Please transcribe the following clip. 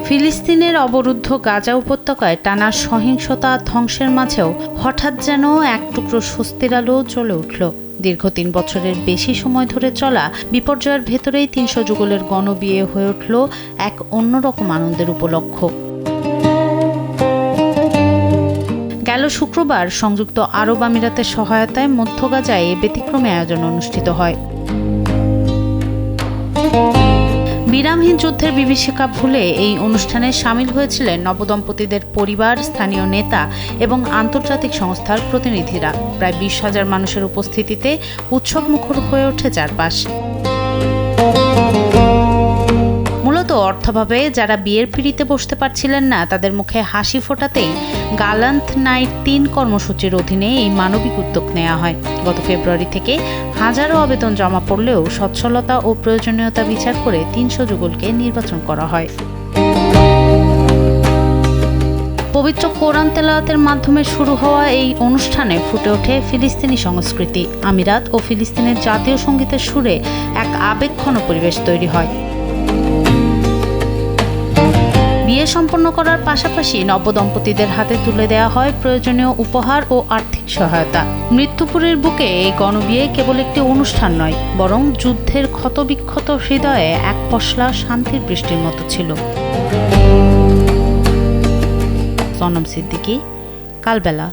ফিলিস্তিনের অবরুদ্ধ গাজা উপত্যকায় টানা সহিংসতা ধ্বংসের মাঝেও হঠাৎ যেন এক টুকরো স্বস্তির আলো জ্বলে উঠল। দীর্ঘ ৩ বছরের বেশি সময় ধরে চলা বিপর্যয়ের ভেতরেই ৩০০ যুগলের গণবিয়ে হয়ে উঠল এক অন্যরকম আনন্দের উপলক্ষ। গেল শুক্রবার সংযুক্ত আরব আমিরাতের সহায়তায় মধ্য গাজায় এ ব্যতিক্রমী আয়োজন অনুষ্ঠিত হয়। বিরামহীন যুদ্ধের বিভীষিকা ভুলে এই অনুষ্ঠানে সামিল হয়েছিলেন নবদম্পতিদের পরিবার, স্থানীয় নেতা এবং আন্তর্জাতিক সংস্থার প্রতিনিধিরা। প্রায় ২০,০০০ মানুষের উপস্থিতিতে উৎসবমুখর হয়ে ওঠে চারপাশ। মূলত অর্থাভাবে যারা বিয়ের পিঁড়িতে বসতে পারছিলেন না, তাদের মুখে হাসি ফোটাতেই গালান্থ নাইট ৩ কর্মসূচির অধীনে এই মানবিক উদ্যোগ নেওয়া হয়। গত ফেব্রুয়ারি থেকে হাজারো আবেদন জমা পড়লেও সচ্ছলতা ও প্রয়োজনীয়তা বিচার করে ৩০০ যুগলকে নির্বাচন করা হয়। পবিত্র কোরআন তেলাওয়াতের মাধ্যমে শুরু হওয়া এই অনুষ্ঠানে ফুটে ওঠে ফিলিস্তিনি সংস্কৃতি। আমিরাত ও ফিলিস্তিনের জাতীয় সঙ্গীতের সুরে এক আবেগঘন পরিবেশ তৈরি হয়। বিয়ে সম্পন্ন করার পাশাপাশি নবদম্পতিদের হাতে তুলে দেওয়া হয় প্রয়োজনীয় উপহার ও আর্থিক সহায়তা। মৃত্যুপুরীর বুকে এই গণবিয়ে কেবল একটি অনুষ্ঠান নয়, বরং যুদ্ধের ক্ষতবিক্ষত হৃদয়ে এক পশলা শান্তির বৃষ্টির মতো ছিল। সনম সিদ্দিকী, কালবেলা।